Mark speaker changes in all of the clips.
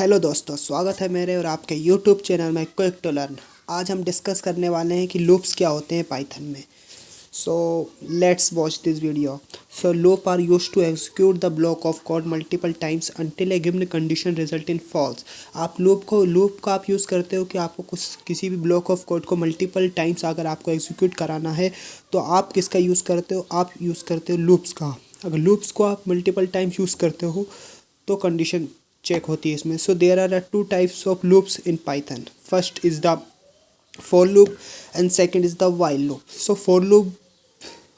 Speaker 1: Hello दोस्तों, स्वागत है मेरे और आपके यूट्यूब चैनल में क्विक टू लर्न। आज हम डिस्कस करने वाले हैं कि लूप्स क्या होते हैं पाइथन में। So let's watch this video. So loop are use to execute the block of code multiple times until a given condition result in false. आप लूप का आप यूज़ करते हो कि आपको किसी भी ब्लॉक ऑफ कोड को मल्टीपल टाइम्स अगर आपको एग्जीक्यूट कराना है तो आप किसका यूज़ करते हो? आप यूज़ करते हो लूप्स का। अगर लूप्स को आप मल्टीपल टाइम्स यूज़ करते हो तो कंडीशन चेक होती है इसमें। So there are two types of loops in Python. First is the for loop and second is the while loop. So for loop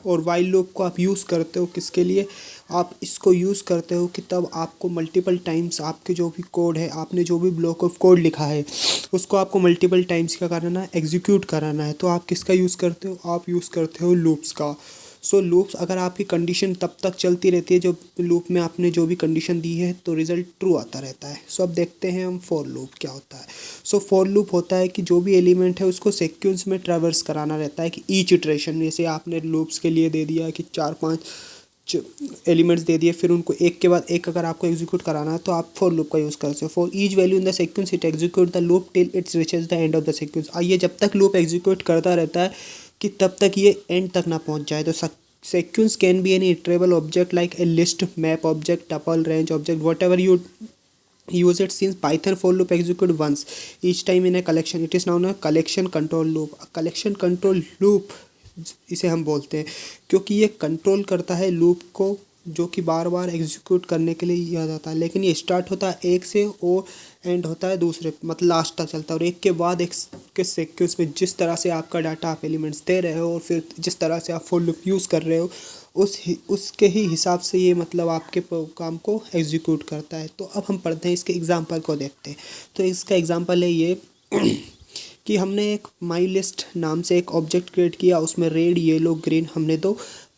Speaker 1: और व्हाइल लूप को आप यूज़ करते हो किसके लिए? आप इसको यूज़ करते हो कि तब आपको मल्टीपल टाइम्स आपके जो भी कोड है, आपने जो भी ब्लॉक ऑफ कोड लिखा है उसको आपको मल्टीपल टाइम्स क्या कराना है? एग्जीक्यूट कराना है। तो आप किसका यूज़ करते हो? आप यूज़ करते हो लूप्स का। सो लूप्स अगर आपकी कंडीशन तब तक चलती रहती है जो लूप में आपने जो भी कंडीशन दी है तो रिज़ल्ट ट्रू आता रहता है। सो अब देखते हैं हम फॉर लूप क्या होता है। सो फॉर लूप होता है कि जो भी एलिमेंट है उसको सीक्वेंस में ट्रैवर्स कराना रहता है कि ईच इटरेशन, जैसे आपने लूप्स के लिए दे दिया कि 4-5 एलिमेंट्स दे दिए, फिर उनको एक के बाद एक अगर आपको एग्जीक्यूट कराना है तो आप फॉर लूप का यूज़ करते हो। For each value in the sequence it execute the loop till it's reaches the end of the sequence. आइए, जब तक लूप एग्जीक्यूट करता रहता है कि तब तक ये एंड तक ना पहुंच जाए। तो sequence can be any iterable object like a list, map object, tuple, range object, whatever you use it. Since Python for loop execute once each time in a collection, it is known as collection control loop. collection control loop इसे हम बोलते हैं क्योंकि ये control करता है loop को जो कि बार बार एग्जीक्यूट करने के लिए किया जाता है। लेकिन ये स्टार्ट होता है एक से और एंड होता है दूसरे, मतलब लास्ट तक चलता है। और एक के बाद एक के सीक्वेंस में जिस तरह से आपका डाटा आप एलिमेंट्स दे रहे हो और फिर जिस तरह से आप फॉर लूप यूज़ कर रहे हो उसके ही हिसाब से ये मतलब आपके काम को एग्जीक्यूट करता है। तो अब हम पढ़ते हैं इसके एग्जांपल को देखते हैं। तो इसका एग्जांपल है ये कि हमने एक माई लिस्ट नाम से एक ऑब्जेक्ट क्रिएट किया, उसमें रेड, येलो, ग्रीन हमने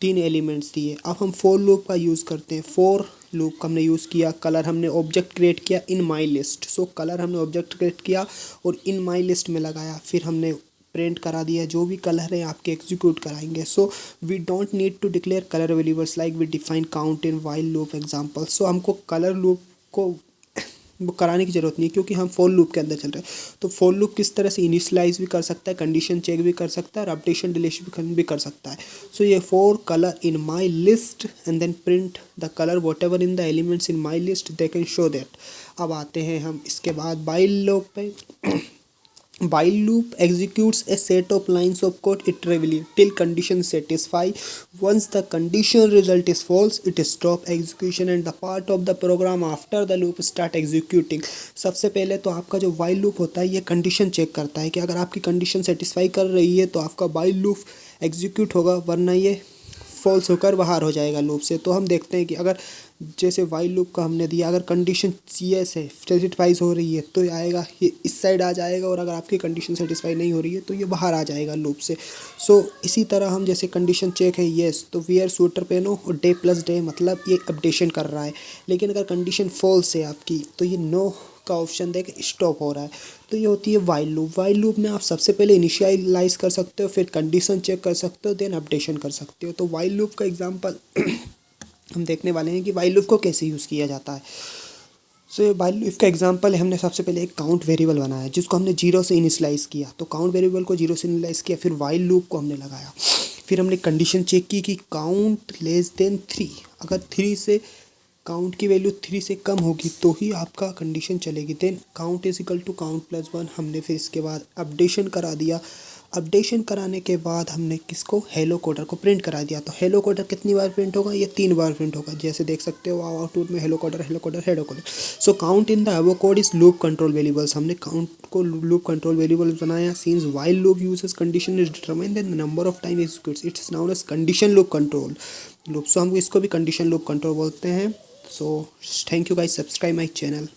Speaker 1: 3 एलिमेंट्स दिए। अब हम फॉर लूप का यूज़ करते हैं। फॉर लूप का हमने यूज़ किया, कलर हमने ऑब्जेक्ट क्रिएट किया इन माई लिस्ट। सो कलर हमने ऑब्जेक्ट क्रिएट किया और इन माई लिस्ट में लगाया, फिर हमने प्रिंट करा दिया जो भी कलर है आपके एग्जीक्यूट कराएंगे। So we don't need to declare colour variables like we define count in while loop example. So हमको कलर लूप को वो कराने की ज़रूरत नहीं है क्योंकि हम फॉर लूप के अंदर चल रहे हैं। तो फॉर लूप किस तरह से इनिशियलाइज भी कर सकता है, कंडीशन चेक भी कर सकता है और अपडेशन डिलीशन भी कर सकता है। सो ये for colour in my list and then print the colour whatever in the elements in my list they can show that. अब आते हैं हम इसके बाद व्हाइल लूप पे। While loop executes a set of lines of code iteratively till condition satisfy. Once the condition result is false, it stop execution and the part of the program after the loop start executing. सबसे पहले तो आपका जो while loop होता है ये condition check करता है कि अगर आपकी कंडीशन सेटिस्फाई कर रही है तो आपका while loop एग्जीक्यूट होगा, वरना ये फॉल्स होकर बाहर हो जाएगा लूप से। तो हम देखते हैं कि अगर जैसे वाइल लूप का हमने दिया, अगर कंडीशन सी से सेटिस्फाइज हो रही है तो ये आएगा, ये इस साइड आ जाएगा, और अगर आपकी कंडीशन सेटिस्फाई नहीं हो रही है तो ये बाहर आ जाएगा लूप से। सो इसी तरह हम जैसे कंडीशन चेक है येस तो वियर स्वेटर पहनो और डे प्लस डे मतलब ये अपडेशन कर रहा है। लेकिन अगर कंडीशन फॉल्स है आपकी तो ये नो का ऑप्शन देके स्टॉप हो रहा है। तो ये होती है वाइल लूप। वाइल लूप में आप सबसे पहले इनिशियलाइज कर सकते हो, फिर कंडीशन चेक कर सकते हो, देन अपडेशन कर सकते हो। तो वाइल लूप का एग्जांपल हम देखने वाले हैं कि वाइल लूप को कैसे यूज़ किया जाता है। सो वाइल लूप का एग्जांपल है, हमने सबसे पहले एक काउंट वेरिएबल बनाया जिसको हमने 0 से इनिशियलाइज़ किया। तो काउंट वेरिएबल को 0 से इनिशियलाइज़ किया, फिर वाइल लूप को हमने लगाया, फिर हमने कंडीशन चेक की कि काउंट लेस देन 3, अगर 3 से काउंट की वैल्यू 3 से कम होगी तो ही आपका कंडीशन चलेगी। Then count is equal to count plus 1 हमने फिर इसके बाद अपडेशन करा दिया। अपडेशन कराने के बाद हमने किसको, हेलो कोडर को प्रिंट करा दिया। तो हेलो कोडर कितनी बार प्रिंट होगा? ये 3 बार प्रिंट होगा। जैसे देख सकते हो आउटपुट में hello coder hello coder hello coder. So count in the above code is loop control variables. हमने काउंट को लूप कंट्रोल वेरिएबल्स बनाया। Since while loop uses condition is determine the number of time executes its known as condition loop control loop. So हम इसको भी condition loop control बोलते हैं। So thank you guys, subscribe my channel.